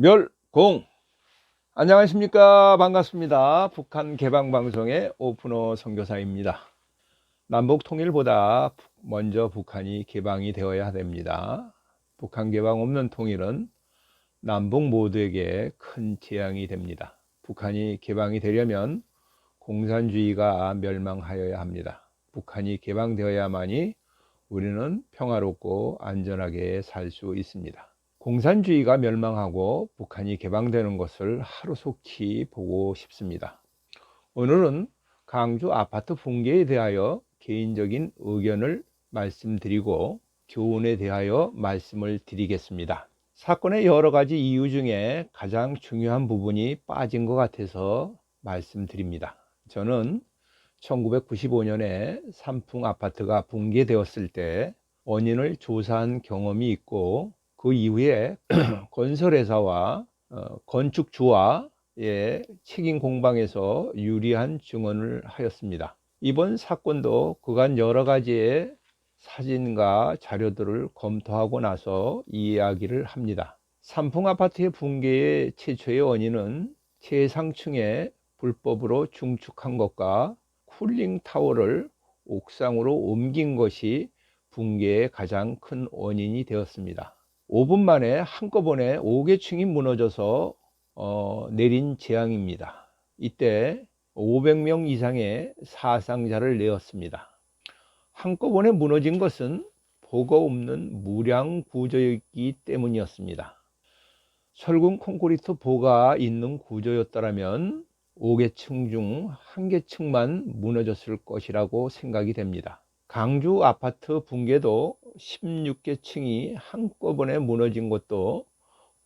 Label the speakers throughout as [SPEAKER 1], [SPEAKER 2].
[SPEAKER 1] 멸공. 안녕하십니까. 반갑습니다. 북한 개방방송의 오픈어 선교사입니다. 남북 통일보다 먼저 북한이 개방이 되어야 됩니다. 북한 개방 없는 통일은 남북 모두에게 큰 재앙이 됩니다. 북한이 개방이 되려면 공산주의가 멸망하여야 합니다. 북한이 개방되어야만이 우리는 평화롭고 안전하게 살 수 있습니다. 공산주의가 멸망하고 북한이 개방되는 것을 하루속히 보고 싶습니다. 오늘은 강주 아파트 붕괴에 대하여 개인적인 의견을 말씀드리고 교훈에 대하여 말씀을 드리겠습니다. 사건의 여러 가지 이유 중에 가장 중요한 부분이 빠진 것 같아서 말씀드립니다. 저는 1995년에 삼풍 아파트가 붕괴되었을 때 원인을 조사한 경험이 있고, 그 이후에 건설회사와 건축주와의 책임 공방에서 유리한 증언을 하였습니다. 이번 사건도 그간 여러 가지의 사진과 자료들을 검토하고 나서 이야기를 합니다. 삼풍 아파트의 붕괴의 최초의 원인은 최상층에 불법으로 중축한 것과 쿨링 타워를 옥상으로 옮긴 것이 붕괴의 가장 큰 원인이 되었습니다. 5분 만에 한꺼번에 5개층이 무너져서 내린 재앙입니다. 이때 500명 이상의 사상자를 내었습니다. 한꺼번에 무너진 것은 보가 없는 무량 구조였기 때문이었습니다. 철근 콘크리트 보가 있는 구조였더라면 5개층 중 1개층만 무너졌을 것이라고 생각이 됩니다. 강주 아파트 붕괴도 16개층이 한꺼번에 무너진 것도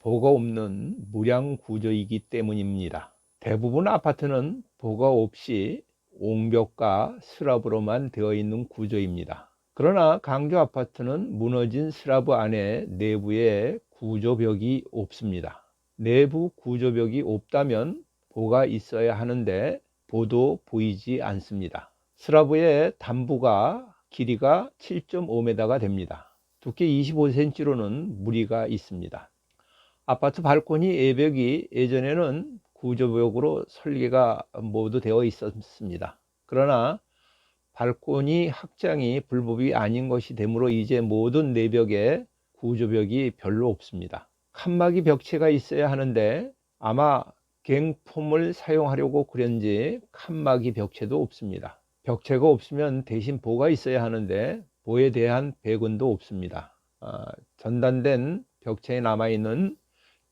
[SPEAKER 1] 보가 없는 무량 구조이기 때문입니다. 대부분 아파트는 보가 없이 옹벽과 슬라브로만 되어 있는 구조입니다. 그러나 강주 아파트는 무너진 슬라브 안에 내부에 구조벽이 없습니다. 내부 구조벽이 없다면 보가 있어야 하는데 보도 보이지 않습니다. 슬라브의 단부가 길이가 7.5m가 됩니다. 두께 25cm로는 무리가 있습니다. 아파트 발코니 외벽이 예전에는 구조벽으로 설계가 모두 되어 있었습니다. 그러나 발코니 확장이 불법이 아닌 것이 되므로 이제 모든 내벽에 구조벽이 별로 없습니다. 칸막이 벽체가 있어야 하는데 아마 갱폼을 사용하려고 그런지 칸막이 벽체도 없습니다. 벽체가 없으면 대신 보가 있어야 하는데 보에 대한 배근도 없습니다. 전단된 벽체에 남아있는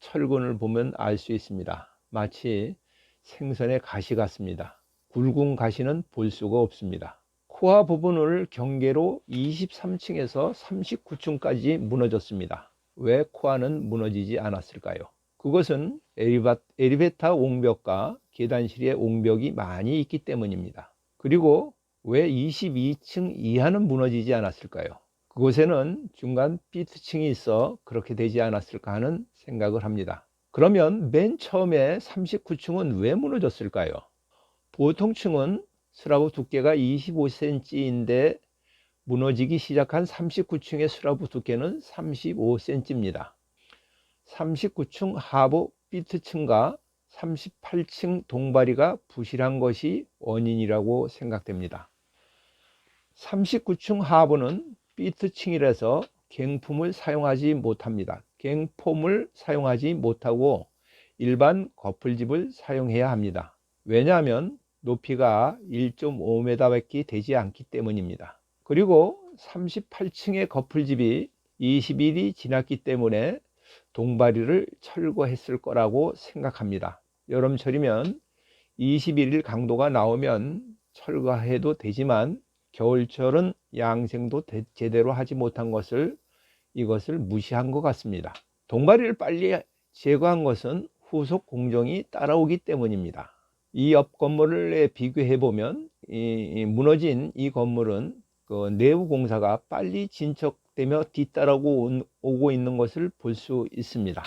[SPEAKER 1] 철근을 보면 알 수 있습니다. 마치 생선의 가시 같습니다. 굵은 가시는 볼 수가 없습니다. 코아 부분을 경계로 23층에서 39층까지 무너졌습니다. 왜 코아는 무너지지 않았을까요? 그것은 엘리베이터 옹벽과 계단실의 옹벽이 많이 있기 때문입니다. 그리고 왜 22층 이하는 무너지지 않았을까요? 그곳에는 중간 B층이 있어 그렇게 되지 않았을까 하는 생각을 합니다. 그러면 맨 처음에 39층은 왜 무너졌을까요? 보통 층은 슬라브 두께가 25cm인데 무너지기 시작한 39층의 슬라브 두께는 35cm입니다. 39층 하부 B층과 38층 동바리가 부실한 것이 원인이라고 생각됩니다. 39층 하부는 B층이라서 갱폼을 사용하지 못합니다. 갱폼을 사용하지 못하고 일반 거풀집을 사용해야 합니다. 왜냐하면 높이가 1.5m밖에 되지 않기 때문입니다. 그리고 38층의 거풀집이 20일이 지났기 때문에 동바리를 철거했을 거라고 생각합니다. 여름철이면 21일 강도가 나오면 철거해도 되지만 겨울철은 양생도 제대로 하지 못한 것을 이것을 무시한 것 같습니다. 동바리를 빨리 제거한 것은 후속 공정이 따라오기 때문입니다. 이 옆 건물에 비교해 보면 무너진 이 건물은 그 내부 공사가 빨리 진척되며 뒤따라오고 있는 것을 볼 수 있습니다.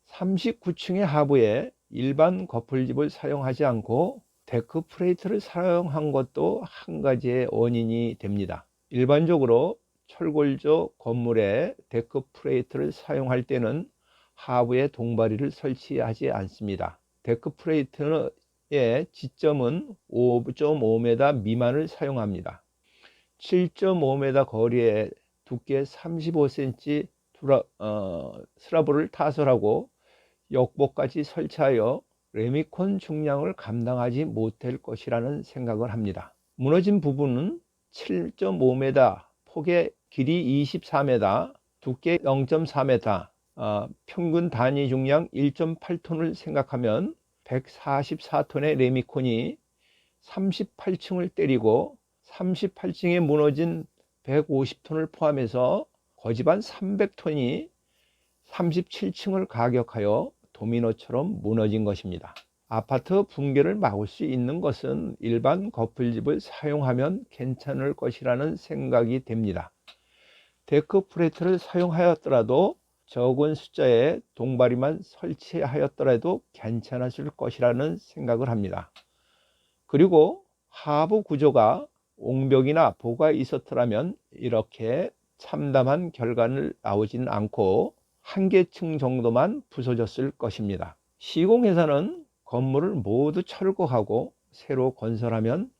[SPEAKER 1] 39층의 하부에 일반 거풀집을 사용하지 않고 데크 프레이트를 사용한 것도 한 가지의 원인이 됩니다. 일반적으로 철골조 건물에 데크 프레이트를 사용할 때는 하부에 동바리를 설치하지 않습니다. 데크 프레이트의 지점은 5.5m 미만을 사용합니다. 7.5m 거리에 두께 35cm 스라브를 타설하고 역복까지 설치하여 레미콘 중량을 감당하지 못할 것이라는 생각을 합니다. 무너진 부분은 7.5m, 폭의 길이 24m, 두께 0.4m, 평균 단위 중량 1.8톤을 생각하면 144톤의 레미콘이 38층을 때리고 38층에 무너진 150톤을 포함해서 거지반 300톤이 37층을 가격하여 도미노처럼 무너진 것입니다. 아파트 붕괴를 막을 수 있는 것은 일반 거풀집을 사용하면 괜찮을 것이라는 생각이 됩니다. 데크 프레이트를 사용하였더라도 적은 숫자의 동바리만 설치하였더라도 괜찮았을 것이라는 생각을 합니다. 그리고 하부 구조가 옹벽이나 보가 있었더라면 이렇게 참담한 결과는 나오진 않고 한 개층 정도만 부서졌을 것입니다. 시공회사는 건물을 모두 철거하고 새로 건설하면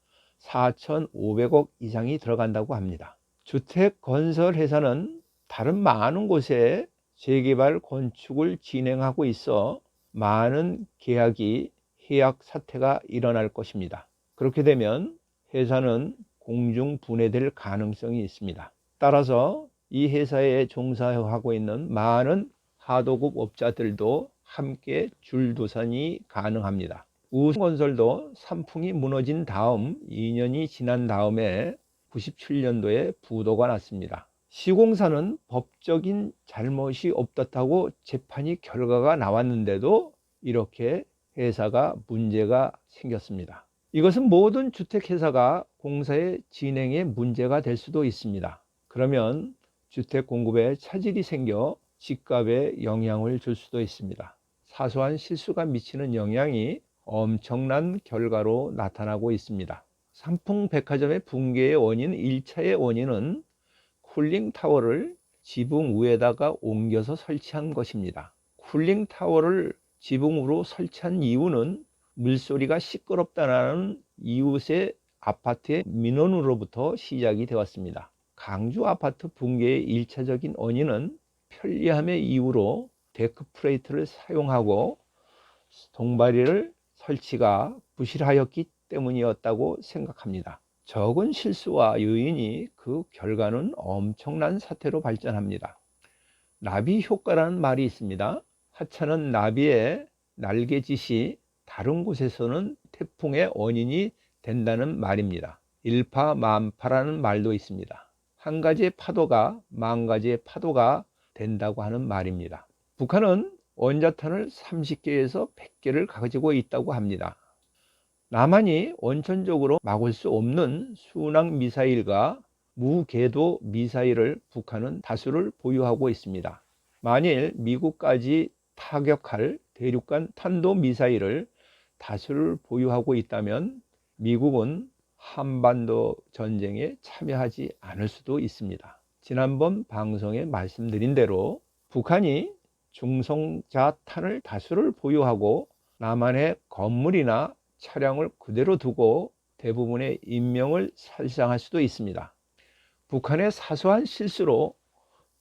[SPEAKER 1] 4,500억 이상이 들어간다고 합니다. 주택건설회사는 다른 많은 곳에 재개발 건축을 진행하고 있어 많은 계약이 해약 사태가 일어날 것입니다. 그렇게 되면 회사는 공중 분해될 가능성이 있습니다. 따라서 이 회사에 종사하고 있는 많은 하도급 업자들도 함께 줄도산이 가능합니다. 우성건설도 산풍이 무너진 다음 2년이 지난 다음에 97년도에 부도가 났습니다. 시공사는 법적인 잘못이 없었다고 재판이 결과가 나왔는데도 이렇게 회사가 문제가 생겼습니다. 이것은 모든 주택회사가 공사의 진행에 문제가 될 수도 있습니다. 그러면 주택 공급에 차질이 생겨 집값에 영향을 줄 수도 있습니다. 사소한 실수가 미치는 영향이 엄청난 결과로 나타나고 있습니다. 삼풍백화점의 붕괴의 원인 1차의 원인은 쿨링타워를 지붕 위에다가 옮겨서 설치한 것입니다. 쿨링타워를 지붕 위로 설치한 이유는 물소리가 시끄럽다는 이웃의 아파트의 민원으로부터 시작이 되었습니다. 강주 아파트 붕괴의 1차적인 원인은 편리함의 이유로 데크 프레이트를 사용하고 동바리를 설치가 부실하였기 때문이었다고 생각합니다. 적은 실수와 요인이 그 결과는 엄청난 사태로 발전합니다. 나비 효과라는 말이 있습니다. 하찮은 나비의 날개짓이 다른 곳에서는 태풍의 원인이 된다는 말입니다. 일파만파라는 말도 있습니다. 한 가지의 파도가 만 가지의 파도가 된다고 하는 말입니다. 북한은 원자탄을 30개에서 100개를 가지고 있다고 합니다. 남한이 원천적으로 막을 수 없는 순항 미사일과 무궤도 미사일을 북한은 다수를 보유하고 있습니다. 만일 미국까지 타격할 대륙간 탄도 미사일을 다수를 보유하고 있다면 미국은 한반도 전쟁에 참여하지 않을 수도 있습니다. 지난번 방송에 말씀드린 대로 북한이 중성자탄을 다수를 보유하고 남한의 건물이나 차량을 그대로 두고 대부분의 인명을 살상할 수도 있습니다. 북한의 사소한 실수로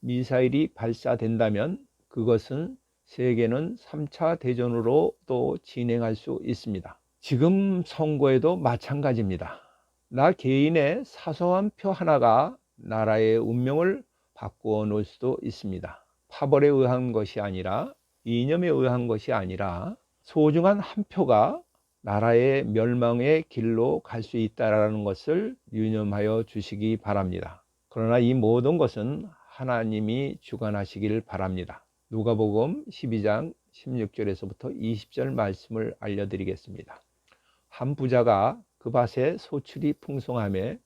[SPEAKER 1] 미사일이 발사된다면 그것은 세계는 3차 대전으로 또 진행할 수 있습니다. 지금 선거에도 마찬가지입니다. 나 개인의 사소한 표 하나가 나라의 운명을 바꾸어 놓을 수도 있습니다. 파벌에 의한 것이 아니라 이념에 의한 것이 아니라 소중한 한 표가 나라의 멸망의 길로 갈 수 있다는 것을 유념하여 주시기 바랍니다. 그러나 이 모든 것은 하나님이 주관하시길 바랍니다. 누가복음 12장 16절에서부터 20절 말씀을 알려드리겠습니다. 한 부자가 그 밭에 소출이 풍성하매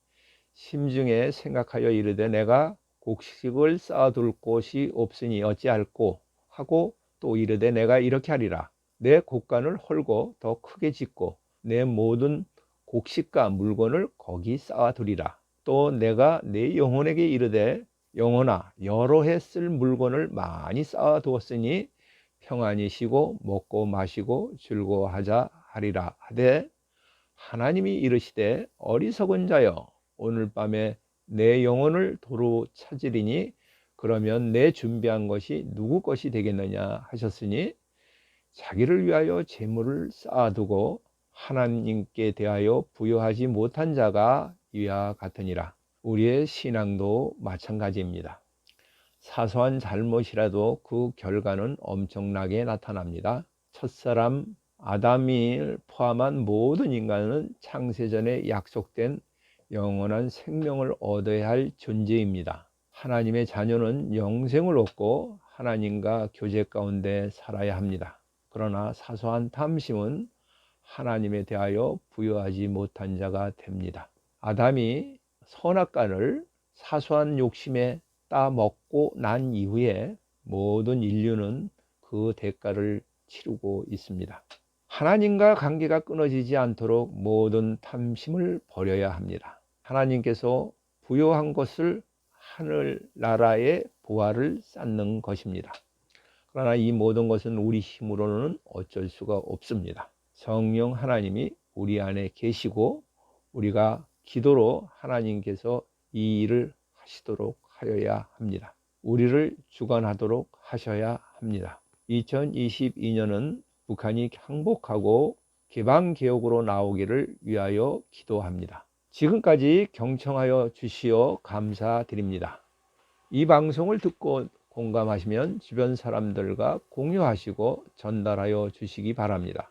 [SPEAKER 1] 심중에 생각하여 이르되 내가 곡식을 쌓아둘 곳이 없으니 어찌할꼬 하고 또 이르되 내가 이렇게 하리라. 내 곡간을 헐고 더 크게 짓고 내 모든 곡식과 물건을 거기 쌓아두리라. 또 내가 내 영혼에게 이르되 영혼아 여러 해 쓸 물건을 많이 쌓아두었으니 평안히 쉬고 먹고 마시고 즐거워하자 하리라 하되 하나님이 이르시되 어리석은 자여 오늘 밤에 내 영혼을 도로 찾으리니 그러면 내 준비한 것이 누구 것이 되겠느냐 하셨으니 자기를 위하여 재물을 쌓아두고 하나님께 대하여 부여하지 못한 자가 이와 같으니라. 우리의 신앙도 마찬가지입니다. 사소한 잘못이라도 그 결과는 엄청나게 나타납니다. 첫사람 아담을 포함한 모든 인간은 창세전에 약속된 영원한 생명을 얻어야 할 존재입니다. 하나님의 자녀는 영생을 얻고 하나님과 교제 가운데 살아야 합니다. 그러나 사소한 탐심은 하나님에 대하여 부여하지 못한 자가 됩니다. 아담이 선악과를 사소한 욕심에 따먹고 난 이후에 모든 인류는 그 대가를 치르고 있습니다. 하나님과 관계가 끊어지지 않도록 모든 탐심을 버려야 합니다. 하나님께서 부여한 것을 하늘나라의 보화를 쌓는 것입니다. 그러나 이 모든 것은 우리 힘으로는 어쩔 수가 없습니다. 성령 하나님이 우리 안에 계시고 우리가 기도로 하나님께서 이 일을 하시도록 하여야 합니다. 우리를 주관하도록 하셔야 합니다. 2022년은 북한이 항복하고 개방개혁으로 나오기를 위하여 기도합니다. 지금까지 경청하여 주시어 감사드립니다. 이 방송을 듣고 공감하시면 주변 사람들과 공유하시고 전달하여 주시기 바랍니다.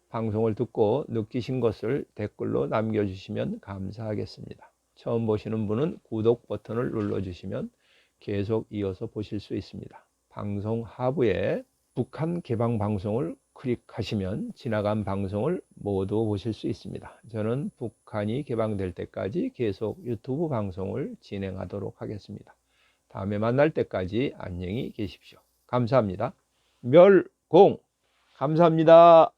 [SPEAKER 1] 방송을 듣고 느끼신 것을 댓글로 남겨주시면 감사하겠습니다. 처음 보시는 분은 구독 버튼을 눌러주시면 계속 이어서 보실 수 있습니다. 방송 하부에 북한 개방 방송을 클릭하시면 지나간 방송을 모두 보실 수 있습니다. 저는 북한이 개방될 때까지 계속 유튜브 방송을 진행하도록 하겠습니다. 다음에 만날 때까지 안녕히 계십시오. 감사합니다. 멸공 감사합니다.